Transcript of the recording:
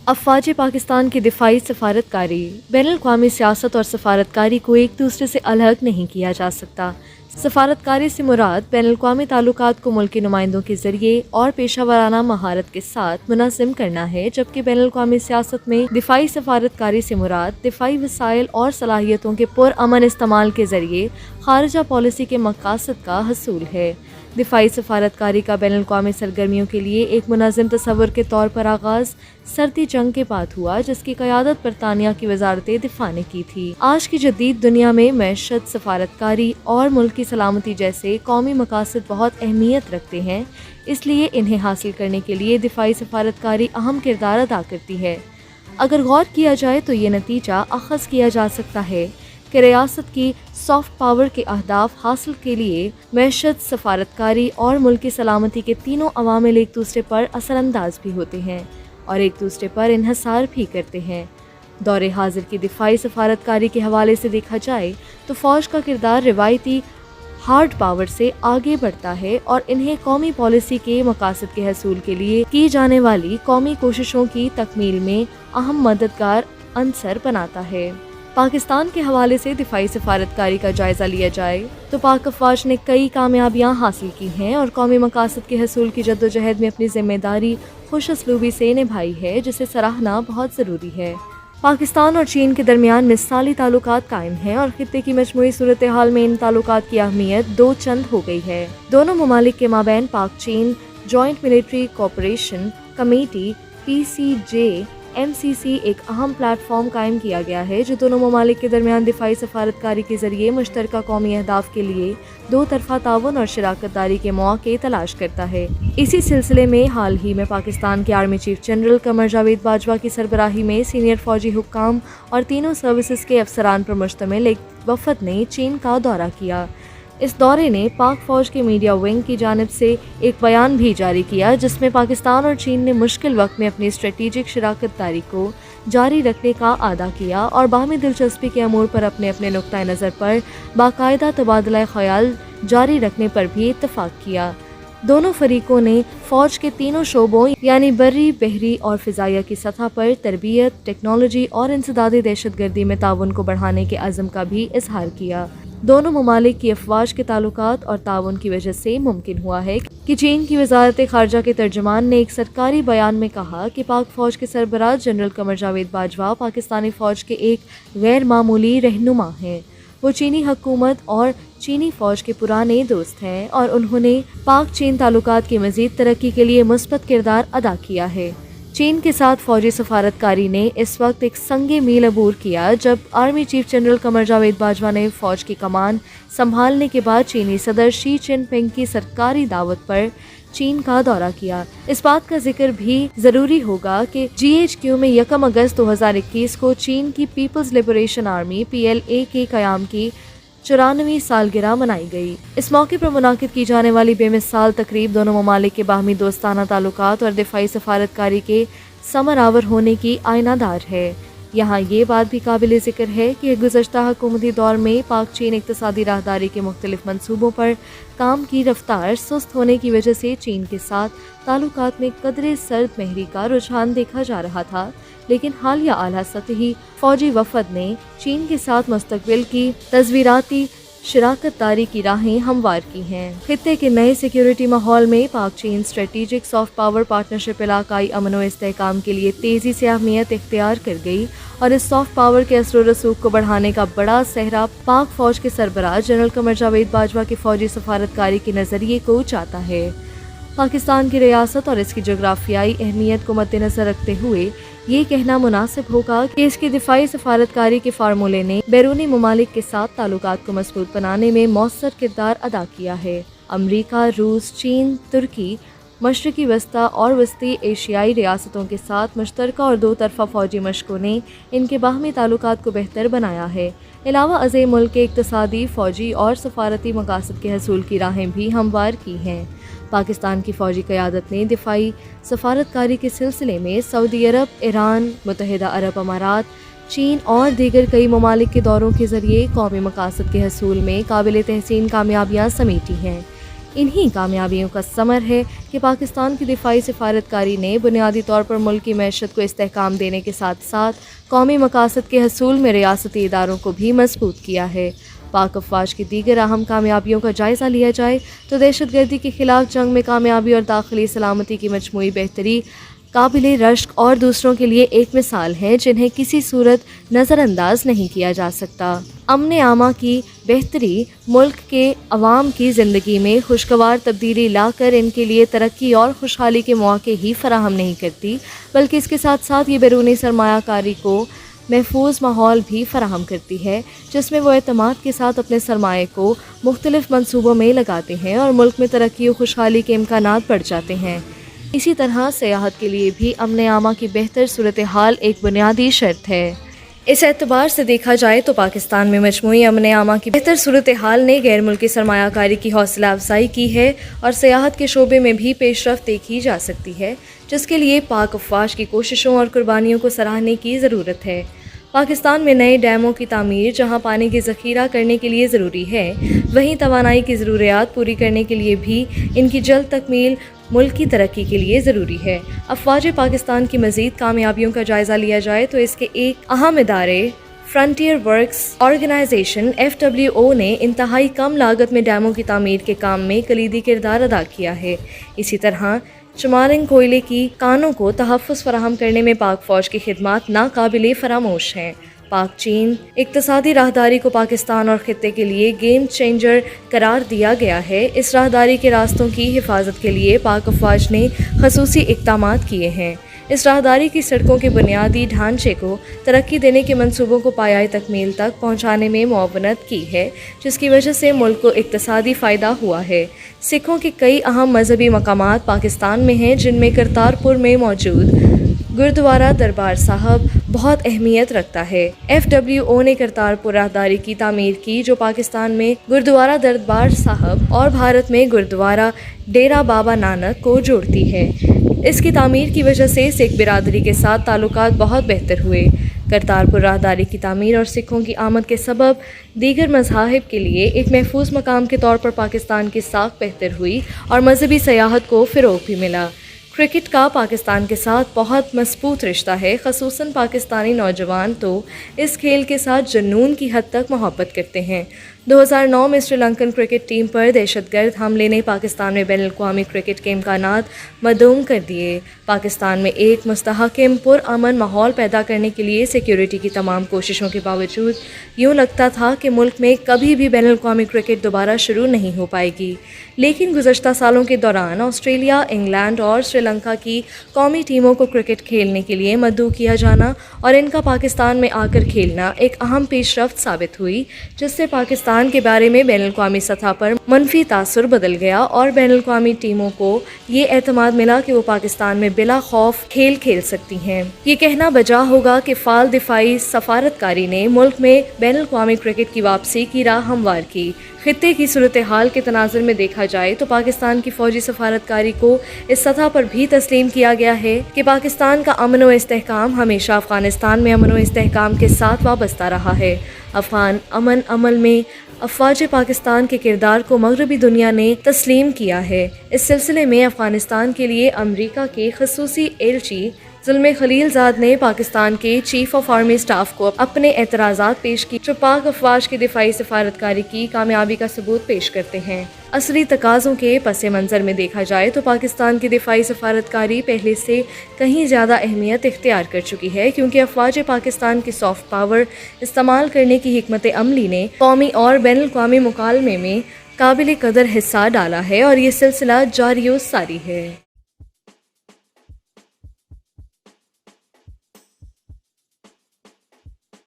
अफ़वाज पाकिस्तान की दिफाई सफारतकारी। बैनुल-अक़वामी सियासत और सफारतकारी को एक दूसरे से अलग नहीं किया जा सकता। सफारतकारी से मुराद बैनुल-अक़वामी ताल्लुकात को मुल्की नुमाइंदों के ज़रिए और पेशा वराना महारत के साथ मुनज़्ज़म करना है, जबकि बैनुल-अक़वामी सियासत में दिफाई सफारतकारी से मुराद दिफाई वसाइल और सलाहियतों के पुरअमन इस्तेमाल के ज़रिए खारिजा पॉलिसी के मक़ासद का हसूल है। दिफाई सफारतकारी का बैनुल-अक़वामी सरगर्मियों के लिए एक मुनज़्ज़म तसव्वुर के तौर पर आगाज़ सर्दी जंग के बाद हुआ, जिसकी क़यादत बरतानिया की वज़ारत दिफ़ा ने की थी। आज की जदीद दुनिया में मईशत, सफारतकारी और मुल्क की सलामती जैसे कौमी मक़ासद बहुत अहमियत रखते हैं, इसलिए इन्हें हासिल करने के लिए दिफाई सफारतकारी अहम किरदार अदा करती है। अगर गौर किया जाए तो ये नतीजा अख़ज़ किया जा सकता है कि रियासत की सॉफ्ट पावर के अहदाफ हासिल के लिए मईशत, सफारतकारी और मुल्क की सलामती के तीनों अवामिल एक दूसरे पर असरअंदाज भी होते हैं और एक दूसरे पर इन्हसार भी करते हैं। दौरे हाजिर की दिफाई सफारतकारी के हवाले से देखा जाए तो फ़ौज का किरदार रिवायती हार्ड पावर से आगे बढ़ता है और इन्हें कौमी पॉलिसी के मक़ासद के हसूल के लिए की जाने वाली कौमी कोशिशों की तकमील में अहम मददगार अंसर बनाता है। पाकिस्तान के हवाले से दिफाई सफारतकारी का जायज़ा लिया जाए तो पाक अफ़वाज ने कई कामयाबियाँ हासिल की हैं और कौमी मक़ासद के हसूल की जद्दोजहद में अपनी ज़िम्मेदारी खुश असलूबी से निभाई है, जिसे सराहना बहुत ज़रूरी है। पाकिस्तान और चीन के दरमियान मिसाली ताल्लुकात कायम हैं और खित्ते की मजमूई सूरत हाल में इन ताल्लुकात की अहमियत दो चंद हो गई है। दोनों ममालिक के माबैन पाक चीन joint military cooperation committee PCJ MCC एक अहम प्लेटफॉर्म कायम किया गया है, जो दोनों ममालिक के दरमियान दिफाई सफारतकारी के ज़रिए मुश्तरका कौमी अहदाफ के लिए दो तरफ़ा ताउन और शराकत दारी के मौक़े तलाश करता है। इसी सिलसिले में हाल ही में पाकिस्तान के army chief general Qamar Javed Bajwa की सरबराही में सीनियर फ़ौजी हुक्काम और तीनों सर्विसेज के अफसरान पर मुश्तमिल एक वफ़द ने चीन का दौरा किया। इस दौरे ने पाक फ़ौज के मीडिया विंग की जानिब से एक बयान भी जारी किया, जिसमें पाकिस्तान और चीन ने मुश्किल वक्त में अपनी स्ट्रेटेजिक शराकत दारी को जारी रखने का आदा किया और बाहमी दिलचस्पी के अमूर पर अपने अपने नुक्ता नज़र पर बाकायदा तबादला ख्याल जारी रखने पर भी इत्तफाक किया। दोनों फरीकों ने फ़ौज के तीनों शोबों यानी बर्री, बहरी और फ़िज़ाइया की सतह पर तरबियत, टेक्नोलॉजी और इंसदादी दहशतगर्दी में ताउन को बढ़ाने के अज़म का भी इजहार किया। दोनों ममालिक की अफ़वाज के ताल्लुकात और ताउन की वजह से मुमकिन हुआ है कि चीन की वज़ारत ख़ारजा के तर्जुमान ने एक सरकारी बयान में कहा कि पाक फ़ौज के सरबराह जनरल कमर जावेद बाजवा पाकिस्तानी फ़ौज के एक गैर मामूली रहनुमा हैं। वो चीनी हुकूमत और चीनी फ़ौज के पुराने दोस्त हैं और उन्होंने पाक चीन ताल्लुकात की मज़ीद तरक्की के लिए मुस्बत किरदार अदा किया है। चीन के साथ फ़ौजी सफारतकारी ने इस वक्त एक संगे मील अबूर किया, जब army chief general Qamar Javed Bajwa ने फ़ौज की कमान संभालने के बाद चीनी सदर शी चिनपिंग की सरकारी दावत पर चीन का दौरा किया। इस बात का जिक्र भी ज़रूरी होगा कि GHQ में 1 अगस्त 2021 को चीन की पीपल्स लिबरेशन आर्मी PLA के क़याम की 94वीं सालगिरह मनाई गई। इस मौके पर मुनाकिद की जाने वाली बेमिसाल तकरीब दोनों ममालिक के बाहमी दोस्ताना ताल्लुकात और दिफाई सफारतकारी के समरावर होने की आयनादार है। यहाँ ये बात भी काबिल ज़िक्र है कि गुज़श्ता हुकूमती दौर में पाक चीन इक़्तिसादी राहदारी के मुख्तलिफ मंसूबों पर काम की रफ्तार सुस्त होने की वजह से चीन के साथ ताल्लुकात में कदरे सर्द महरी का रुझान देखा जा रहा था, लेकिन हालिया आला सतही फ़ौजी वफ़द ने चीन के साथ मुस्तक़बिल की तज़वीराती शराकत दारी की राहें हमवार की हैं। खित्ते के नए सिक्योरिटी माहौल में पाक चीन स्ट्रेटेजिक सॉफ्ट पावर पार्टनरशिप इलाकाई अमन व इस्तेहकाम के लिए तेज़ी से अहमियत इख्तियार कर गई और इस सॉफ्ट पावर के असर रसूख को बढ़ाने का बड़ा सहरा पाक फ़ौज के सरबराह जनरल कमर जावेद बाजवा की फ़ौजी सफारतकारी के नज़रिए को चाहता है। पाकिस्तान की रियासत और इसकी जोग्राफियाई अहमियत को मद्देनज़र रखते हुए ये कहना मुनासिब होगा कि इसकी दिफाई सफारतकारी के फार्मूले ने बैरूनी ममालिक के साथ ताल्लुकात को मजबूत बनाने में मौसर किरदार अदा किया है। अमरीका, रूस, चीन, तुर्की, मशरकी वस्ता और वस्ती एशियाई रियासतों के साथ मुश्तरका और दो तरफ़ा फ़ौजी मशकों ने इनके बाहमी ताल्लुकात को बेहतर बनाया है। अलावा अज़े मुल्क के इक़्तिसादी, फ़ौजी और सफारती मकासद के हसूल की राहें भी हमवार की हैं। पाकिस्तान की फ़ौजी क़यादत ने दिफाई सफारतकारी के सिलसिले में सऊदी अरब, ईरान, मुत्तहिदा अरब अमारात, चीन और दीगर कई ममालिक के दौरों के ज़रिए कौमी मकासद के हसूल में काबिल तहसीन कामयाबियाँ समेटी हैं। انہی کامیابیوں کا ثمر ہے کہ پاکستان کی دفاعی سفارتکاری نے بنیادی طور پر ملک کی معیشت کو استحکام دینے کے ساتھ ساتھ قومی مقاصد کے حصول میں ریاستی اداروں کو بھی مضبوط کیا ہے۔ پاک افواج کی دیگر اہم کامیابیوں کا جائزہ لیا جائے تو دہشت گردی کے خلاف جنگ میں کامیابی اور داخلی سلامتی کی مجموعی بہتری قابل رشک اور دوسروں کے لیے ایک مثال ہے جنہیں کسی صورت نظر انداز نہیں کیا جا سکتا۔ امن عامہ کی بہتری ملک کے عوام کی زندگی میں خوشگوار تبدیلی لا کر ان کے لیے ترقی اور خوشحالی کے مواقع ہی فراہم نہیں کرتی، بلکہ اس کے ساتھ ساتھ یہ بیرونی سرمایہ کاری کو محفوظ ماحول بھی فراہم کرتی ہے جس میں وہ اعتماد کے ساتھ اپنے سرمایے کو مختلف منصوبوں میں لگاتے ہیں اور ملک میں ترقی و خوشحالی کے امکانات بڑھ جاتے ہیں۔ اسی طرح سیاحت کے لیے بھی امن عامہ کی بہتر صورتحال ایک بنیادی شرط ہے۔ اس اعتبار سے دیکھا جائے تو پاکستان میں مجموعی امن عامہ کی بہتر صورتحال نے غیر ملکی سرمایہ کاری کی حوصلہ افزائی کی ہے اور سیاحت کے شعبے میں بھی پیش رفت دیکھی جا سکتی ہے، جس کے لیے پاک افواج کی کوششوں اور قربانیوں کو سراہنے کی ضرورت ہے۔ پاکستان میں نئے ڈیموں کی تعمیر جہاں پانی کی ذخیرہ کرنے کے لیے ضروری ہے، وہیں توانائی کی ضروریات پوری کرنے کے لیے بھی ان کی جلد تکمیل ملکی ترقی کے لیے ضروری ہے۔ افواج پاکستان کی مزید کامیابیوں کا جائزہ لیا جائے تو اس کے ایک اہم ادارے فرنٹیئر ورکس آرگنائزیشن FWO نے انتہائی کم لاگت میں ڈیموں کی تعمیر کے کام میں کلیدی کردار ادا کیا ہے۔ اسی طرح چمارنگ کوئلے کی کانوں کو تحفظ فراہم کرنے میں پاک فوج کی خدمات ناقابل فراموش ہیں۔ پاک چین اقتصادی راہداری کو پاکستان اور خطے کے لیے گیم چینجر قرار دیا گیا ہے۔ اس راہداری کے راستوں کی حفاظت کے لیے پاک افواج نے خصوصی اقدامات کیے ہیں۔ اس راہداری کی سڑکوں کے بنیادی ڈھانچے کو ترقی دینے کے منصوبوں کو پایۂ تکمیل تک پہنچانے میں معاونت کی ہے، جس کی وجہ سے ملک کو اقتصادی فائدہ ہوا ہے۔ سکھوں کے کئی اہم مذہبی مقامات پاکستان میں ہیں، جن میں کرتارپور میں موجود گردوارہ دربار صاحب بہت اہمیت رکھتا ہے۔ FWO نے کرتارپور راہداری کی تعمیر کی جو پاکستان میں گردوارہ دربار صاحب اور بھارت میں گردوارہ ڈیرا بابا نانک کو جوڑتی ہے۔ اس کی تعمیر کی وجہ سے سکھ برادری کے ساتھ تعلقات بہت بہتر ہوئے۔ کرتارپور راہداری کی تعمیر اور سکھوں کی آمد کے سبب دیگر مذاہب کے لیے ایک محفوظ مقام کے طور پر پاکستان کی ساکھ بہتر ہوئی اور مذہبی سیاحت کو فروغ بھی ملا۔ کرکٹ کا پاکستان کے ساتھ بہت مضبوط رشتہ ہے، خصوصاً پاکستانی نوجوان تو اس کھیل کے ساتھ جنون کی حد تک محبت کرتے ہیں۔ 2009 میں سری لنکن کرکٹ ٹیم پر دہشت گرد حملے نے پاکستان میں بین الاقوامی کرکٹ کے امکانات مدعوم کر دیے۔ پاکستان میں ایک مستحکم پرامن ماحول پیدا کرنے کے لیے سیکیورٹی کی تمام کوششوں کے باوجود یوں لگتا تھا کہ ملک میں کبھی بھی بین الاقوامی کرکٹ دوبارہ شروع نہیں ہو پائے گی، لیکن گزشتہ سالوں کے دوران آسٹریلیا، انگلینڈ اور سری لنکا کی قومی ٹیموں کو کرکٹ کھیلنے کے لیے مدعو کیا جانا اور ان کا پاکستان میں آ کر کھیلنا ایک اہم پیش رفت ثابت ہوئی، جس سے پاکستان کے بارے میں بین الاقوامی سطح پر منفی تاثر بدل گیا اور بین الاقوامی ٹیموں کو یہ اعتماد ملا کہ وہ پاکستان میں بلا خوف کھیل سکتی ہیں۔ یہ کہنا بجا ہوگا کہ فعال دفاعی سفارتکاری نے ملک میں بین الاقوامی کرکٹ کی واپسی کی راہ ہموار کی۔ خطے کی صورتحال کے تناظر میں دیکھا جائے تو پاکستان کی فوجی سفارتکاری کو اس سطح پر بھی تسلیم کیا گیا ہے کہ پاکستان کا امن و استحکام ہمیشہ افغانستان میں امن و استحکام کے ساتھ وابستہ رہا ہے۔ افغان امن عمل میں افواج پاکستان کے کردار کو مغربی دنیا نے تسلیم کیا ہے۔ اس سلسلے میں افغانستان کے لیے امریکہ کے خصوصی ایلچی زلمے خلیل زاد نے پاکستان کے چیف آف آرمی اسٹاف کو اپنے اعتراضات پیش کی جو پاک افواج کی دفاعی سفارتکاری کی کامیابی کا ثبوت پیش کرتے ہیں۔ عصری تقاضوں کے پس منظر میں دیکھا جائے تو پاکستان کی دفاعی سفارتکاری پہلے سے کہیں زیادہ اہمیت اختیار کر چکی ہے، کیونکہ افواج پاکستان کی سافٹ پاور استعمال کرنے کی حکمت عملی نے قومی اور بین الاقوامی مکالمے میں قابل قدر حصہ ڈالا ہے اور یہ سلسلہ جاری و ساری ہے۔